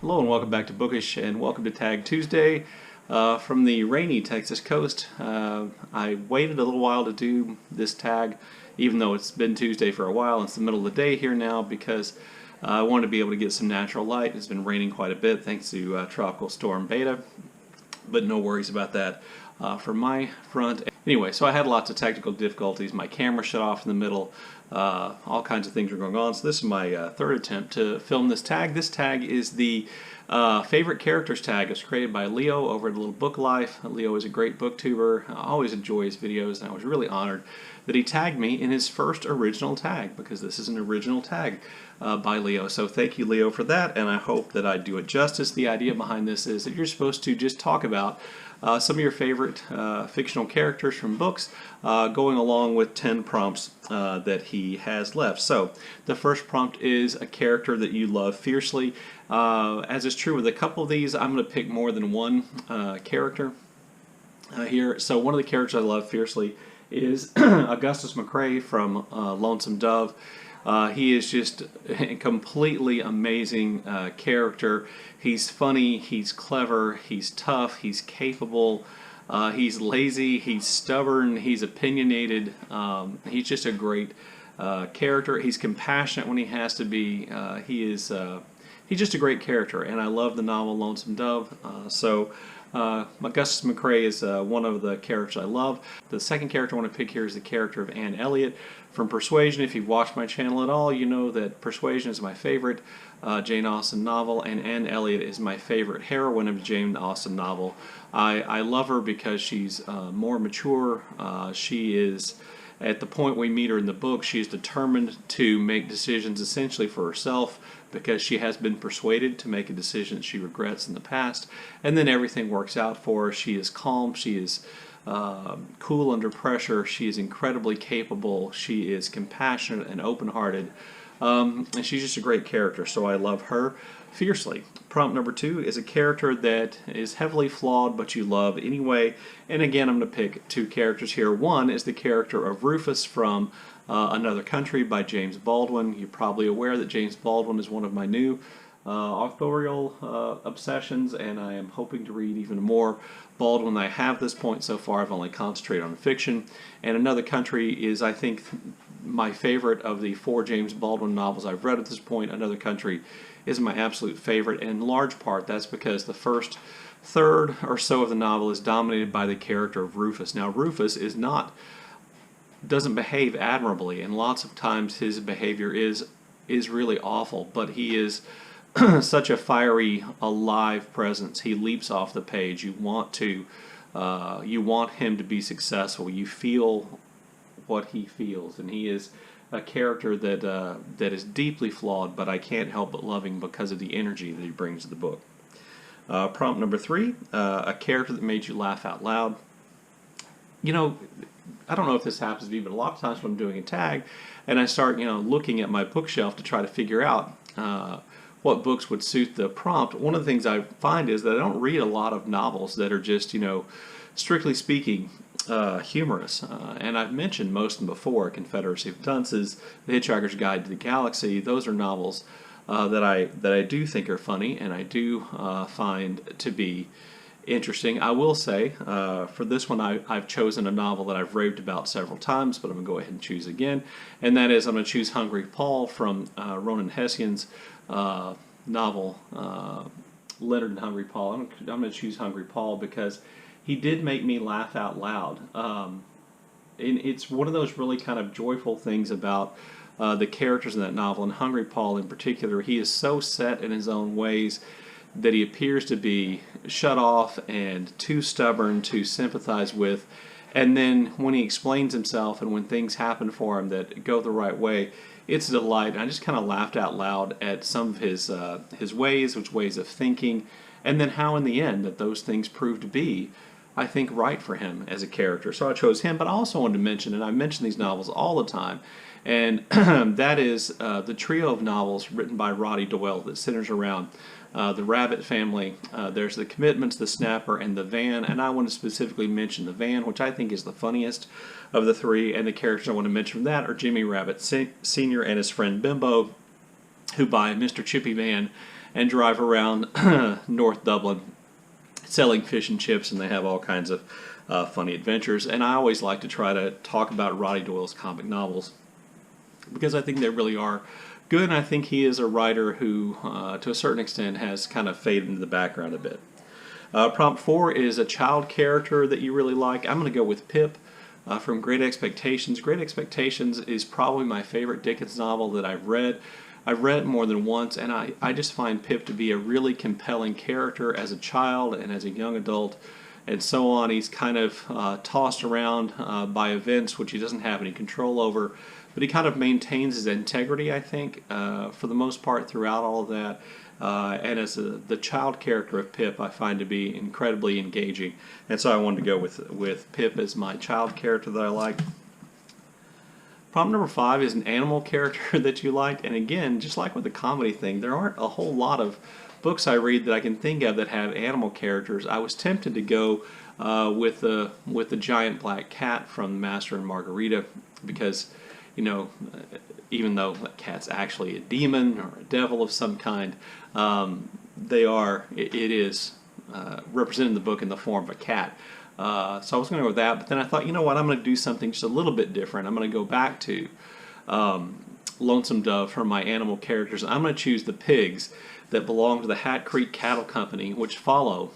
Hello and welcome back to Bookish, and welcome to Tag Tuesday from the rainy Texas coast. I waited a little while to do this tag, even though it's been Tuesday for a while. It's the middle of the day here now because I wanted to be able to get some natural light. It's been raining quite a bit thanks to Tropical Storm Beta, but no worries about that from my front. Anyway, so I had lots of technical difficulties. My camera shut off in the middle. All kinds of things were going on. So this is my third attempt to film this tag. This tag is the favorite characters tag. It's created by Leo over at Little Book Life. Leo is a great booktuber. I always enjoy his videos, and I was really honored that he tagged me in his first original tag, because this is an original tag by Leo. So thank you, Leo, for that, and I hope that I do it justice. The idea behind this is that you're supposed to just talk about some of your favorite fictional characters from books, going along with 10 prompts that he has left. So the first prompt is a character that you love fiercely. As is true with a couple of these, I'm going to pick more than one character here. So one of the characters I love fiercely is Augustus Mcrae from Lonesome Dove. He is just a completely amazing character. He's funny, he's clever, he's tough, he's capable, he's lazy, he's stubborn, he's opinionated. He's just a great character. He's compassionate when he has to be. He's just a great character, and I love the novel Lonesome Dove. Augustus Mcrae is one of the characters I love. The second character I want to pick here is the character of Elliott from Persuasion. If you've watched my channel at all, you know that Persuasion is my favorite Jane Austen novel, and Elliott is my favorite heroine of the Jane Austen novel. I love her because she's more mature. She is, at the point we meet her in the book, she is determined to make decisions essentially for herself, because she has been persuaded to make a decision that she regrets in the past, and then everything works out for her. She is calm, she is cool under pressure, she is incredibly capable, she is compassionate and open-hearted, and she's just a great character, so I love her fiercely. Prompt number 2 is a character that is heavily flawed, but you love anyway, and again I'm going to pick two characters here. One is the character of Rufus from Another Country by James Baldwin. You're probably aware that James Baldwin is one of my new authorial obsessions, and I am hoping to read even more Baldwin than I have at this point so far. I've only concentrated on fiction, and Another Country is, I think, my favorite of the 4 James Baldwin novels I've read at this point. Another Country is my absolute favorite, and in large part that's because the first third or so of the novel is dominated by the character of Rufus. Now, Rufus doesn't behave admirably, and lots of times his behavior is really awful, but he is such a fiery, alive presence. He leaps off the page. You want him to be successful. You feel what he feels, and he is a character that is deeply flawed, but I can't help but love him because of the energy that he brings to the book. Prompt number 3, a character that made you laugh out loud. You know, I don't know if this happens to you, but a lot of times when I'm doing a tag and I start, looking at my bookshelf to try to figure out what books would suit the prompt, one of the things I find is that I don't read a lot of novels that are just, strictly speaking, humorous. And I've mentioned most of them before: Confederacy of Dunces, The Hitchhiker's Guide to the Galaxy. Those are novels that I do think are funny, and I do find to be interesting. I will say, for this one, I've chosen a novel that I've raved about several times, but I'm going to go ahead and choose again, and that is, I'm going to choose Hungry Paul from Ronan Hession's novel, Leonard and Hungry Paul. I'm going to choose Hungry Paul because he did make me laugh out loud. And it's one of those really kind of joyful things about the characters in that novel, and Hungry Paul in particular. He is so set in his own ways that he appears to be shut off and too stubborn to sympathize with, and then when he explains himself and when things happen for him that go the right way, it's a delight. And I just kind of laughed out loud at some of his ways, his ways of thinking, and then how in the end that those things prove to be, I think, right for him as a character. So I chose him, but I also wanted to mention, and I mention these novels all the time, and that is the trio of novels written by Roddy Doyle that centers around the Rabbit family. There's The Commitments, The Snapper, and The Van, and I want to specifically mention The Van, which I think is the funniest of the 3, and the characters I want to mention from that are Jimmy Rabbit Sr. and his friend Bimbo, who by Mr. Chippy Van and drive around North Dublin selling fish and chips, and they have all kinds of funny adventures. And I always like to try to talk about Roddy Doyle's comic novels because I think they really are good, and I think he is a writer who, to a certain extent, has kind of faded into the background a bit. Prompt 4 is a child character that you really like. I'm going to go with Pip from Great Expectations. Great Expectations is probably my favorite Dickens novel that I've read. I've read it more than once, and I just find Pip to be a really compelling character as a child and as a young adult, and so on. He's kind of tossed around by events which he doesn't have any control over, but he kind of maintains his integrity, I think, for the most part throughout all of that. And as the child character of Pip, I find to be incredibly engaging, and so I wanted to go with Pip as my child character that I like. Prompt number 5 is an animal character that you like, and again, just like with the comedy thing, there aren't a whole lot of books I read that I can think of that have animal characters. I was tempted to go with the giant black cat from Master and Margarita because, you know, even though that cat's actually a demon or a devil of some kind, it is represented in the book in the form of a cat. So I was going to go with that, but then I thought, you know what, I'm going to do something just a little bit different. I'm going to go back to Lonesome Dove for my animal characters. I'm going to choose the pigs that belong to the Hat Creek Cattle Company, which follow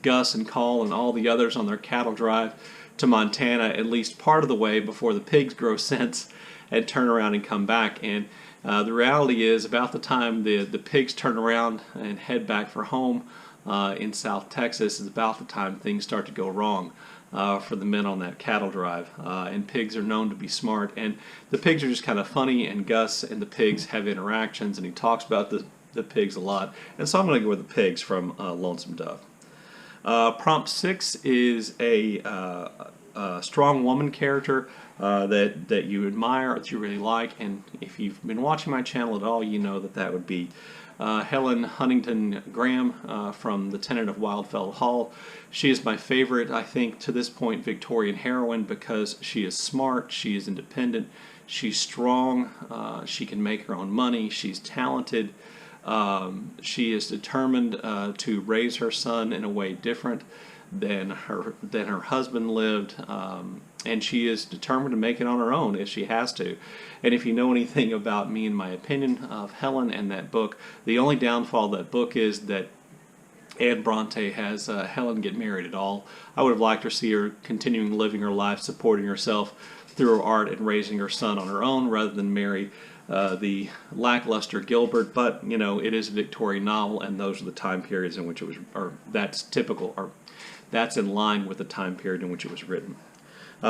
Gus and Call and all the others on their cattle drive to Montana at least part of the way before the pigs grow sense and turn around and come back. And the reality is, about the time the pigs turn around and head back for home in South Texas, is about the time things start to go wrong for the men on that cattle drive. And pigs are known to be smart, and the pigs are just kind of funny, and Gus and the pigs have interactions, and he talks about the pigs a lot. And so I'm going to go with the pigs from Lonesome Dove. Prompt 6 is a strong woman character that you admire, that you really like, and if you've been watching my channel at all, you know that would be Helen Huntington Graham from The Tenant of Wildfell Hall. She is my favorite, I think, to this point, Victorian heroine because she is smart, she is independent, she's strong, she can make her own money, she's talented. She is determined to raise her son in a way different than her husband lived, and she is determined to make it on her own if she has to. And if you know anything about me and my opinion of Helen and that book, the only downfall of that book is that Anne Bronte has Helen get married at all. I would have liked to see her continuing living her life, supporting herself through her art and raising her son on her own rather than marry the lackluster Gilbert, but you know, it is a Victorian novel, and those are the time periods in which it was, or that's typical, or that's in line with the time period in which it was written.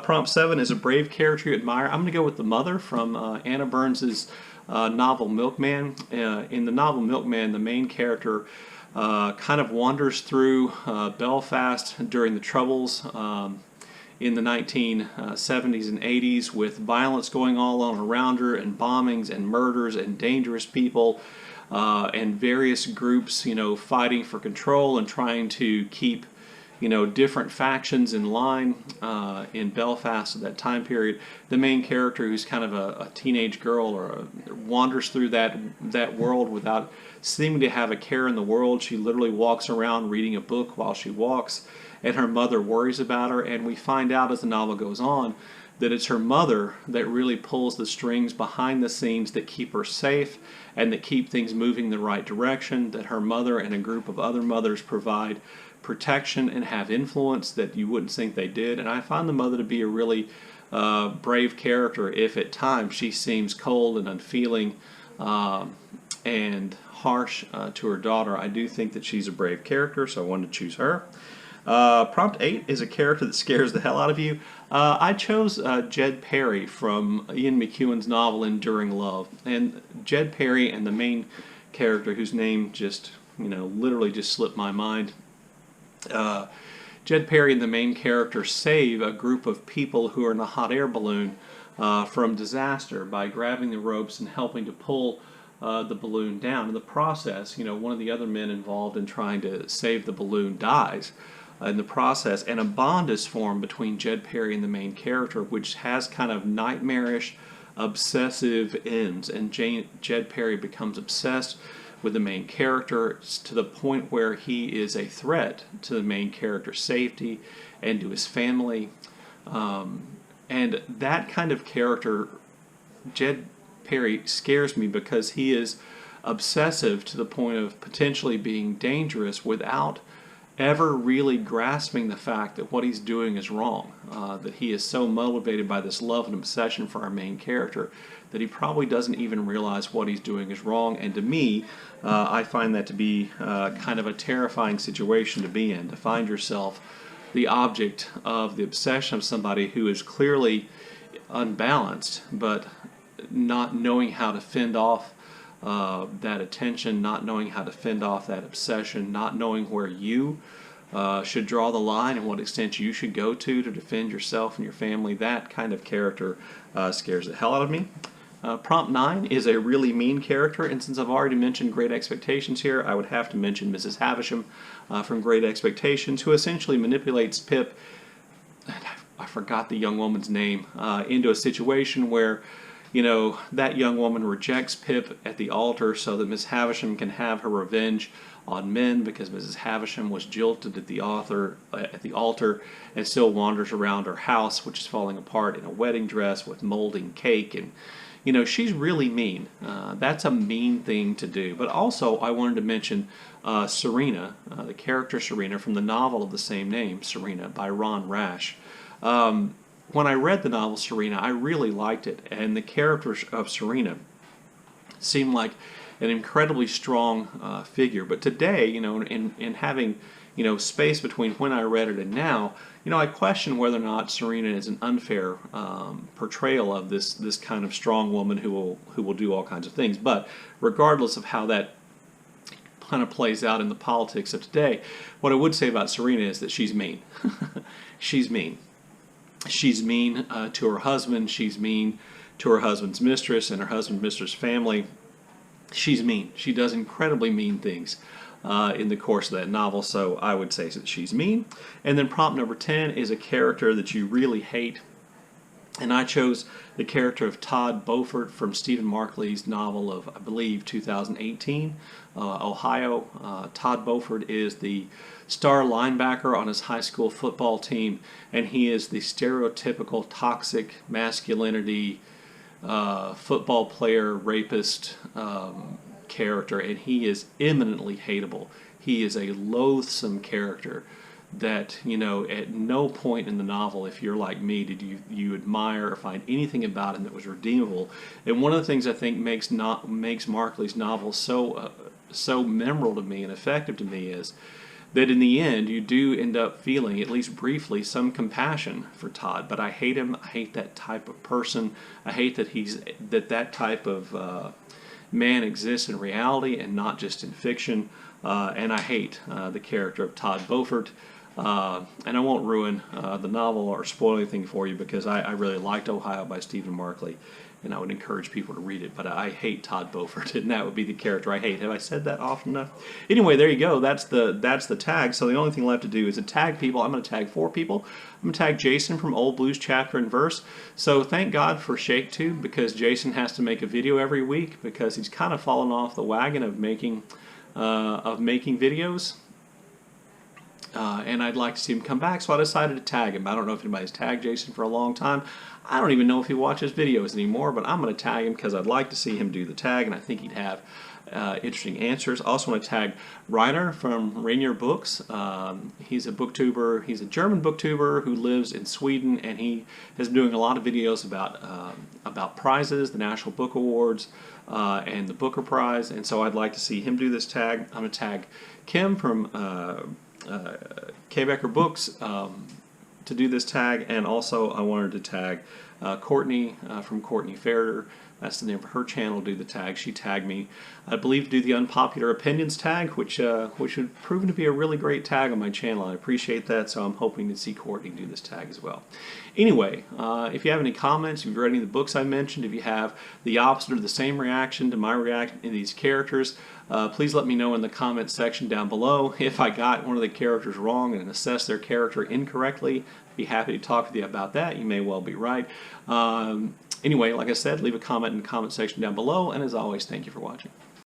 Prompt 7 is a brave character you admire. I'm going to go with the mother from Anna Burns's novel Milkman. In the novel Milkman, the main character kind of wanders through Belfast during the Troubles in the 1970s and 80s, with violence going all on around her, and bombings and murders and dangerous people and various groups, you know, fighting for control and trying to keep, you know, different factions in line in Belfast at that time period. The main character, who's kind of a teenage girl, wanders through that world without seeming to have a care in the world. She literally walks around reading a book while she walks, and her mother worries about her, and we find out as the novel goes on that it's her mother that really pulls the strings behind the scenes that keep her safe and that keep things moving in the right direction, that her mother and a group of other mothers provide protection and have influence that you wouldn't think they did. And I find the mother to be a really brave character, if at times she seems cold and unfeeling and harsh to her daughter. I do think that she's a brave character, so I wanted to choose her. Prompt 8 is a character that scares the hell out of you. I chose Jed Perry from Ian McEwan's novel Enduring Love. And Jed Perry and the main character, whose name just, you know, literally just slipped my mind. Jed Perry and the main character save a group of people who are in a hot air balloon from disaster by grabbing the ropes and helping to pull the balloon down. In the process, you know, one of the other men involved in trying to save the balloon dies in the process, and a bond is formed between Jed Perry and the main character, which has kind of nightmarish, obsessive ends, and Jed Perry becomes obsessed with the main character to the point where he is a threat to the main character's safety and to his family. And that kind of character, Jed Perry, scares me because he is obsessive to the point of potentially being dangerous without ever really grasping the fact that what he's doing is wrong, that he is so motivated by this love and obsession for our main character that he probably doesn't even realize what he's doing is wrong. And to me, I find that to be kind of a terrifying situation to be in, to find yourself the object of the obsession of somebody who is clearly unbalanced, but not knowing how to fend off that attention, not knowing how to fend off that obsession, not knowing where you should draw the line and what extent you should go to defend yourself and your family. That kind of character scares the hell out of me. Prompt 9 is a really mean character, and since I've already mentioned Great Expectations here, I would have to mention Mrs. Havisham from Great Expectations, who essentially manipulates Pip, I forgot the young woman's name, into a situation where, you know, that young woman rejects Pip at the altar so that Miss Havisham can have her revenge on men, because Mrs. Havisham was jilted at the altar and still wanders around her house, which is falling apart, in a wedding dress with molding cake. And you know, she's really mean. That's a mean thing to do. But also, I wanted to mention Serena, the character Serena from the novel of the same name, Serena, by Ron Rash. When I read the novel Serena, I really liked it, and the character of Serena seemed like an incredibly strong figure. But today, you know, in having, you know, space between when I read it and now, you know, I question whether or not Serena is an unfair portrayal of this kind of strong woman who will do all kinds of things. But regardless of how that kind of plays out in the politics of today, what I would say about Serena is that she's mean. She's mean. She's mean to her husband. She's mean to her husband's mistress and her husband's mistress' family. She's mean. She does incredibly mean things in the course of that novel, so I would say that she's mean. And then prompt number 10 is a character that you really hate, and I chose the character of Todd Beaufort from Stephen Markley's novel of, I believe, 2018, Ohio. Todd Beaufort is the star linebacker on his high school football team, and he is the stereotypical toxic masculinity football player, rapist character, and he is eminently hateable. He is a loathsome character that, you know, at no point in the novel, if you're like me, did you admire or find anything about him that was redeemable. And one of the things I think makes Markley's novel so memorable to me and effective to me is that in the end you do end up feeling, at least briefly, some compassion for Todd. But I hate him. I hate that type of person. I hate that that type of man exists in reality and not just in fiction. And I hate the character of Todd Beaufort. And I won't ruin the novel or spoil anything for you, because I really liked Ohio by Stephen Markley, and I would encourage people to read it. But I hate Todd Beaufort, and that would be the character I hate. Have I said that often enough? Anyway, there you go. That's the tag. So the only thing left to do is to tag people. I'm going to tag 4 people. I'm going to tag Jason from Old Blues Chapter and Verse. So thank God for ShakeTube, because Jason has to make a video every week because he's kind of fallen off the wagon of making videos. And I'd like to see him come back, so I decided to tag him. I don't know if anybody's tagged Jason for a long time. I don't even know if he watches videos anymore, but I'm going to tag him because I'd like to see him do the tag, and I think he'd have interesting answers. I also want to tag Rainier from RainierBooks. He's a booktuber. He's a German booktuber who lives in Sweden, and he has been doing a lot of videos about prizes, the National Book Awards, and the Booker Prize, and so I'd like to see him do this tag. I'm going to tag Kim from K. Becker Books to do this tag, and also I wanted to tag Courtney from Courtney Ferriter. That's the name of her channel. Do the tag. She tagged me, I believe, to do the unpopular opinions tag, which would prove to be a really great tag on my channel. I appreciate that, so I'm hoping to see Courtney do this tag as well. Anyway, if you have any comments, if you've read any of the books I mentioned, if you have the opposite or the same reaction to my reaction to these characters, please let me know in the comments section down below. If I got one of the characters wrong and assessed their character incorrectly, I'd be happy to talk with you about that. You may well be right. Anyway, like I said, leave a comment in the comment section down below, and as always, thank you for watching.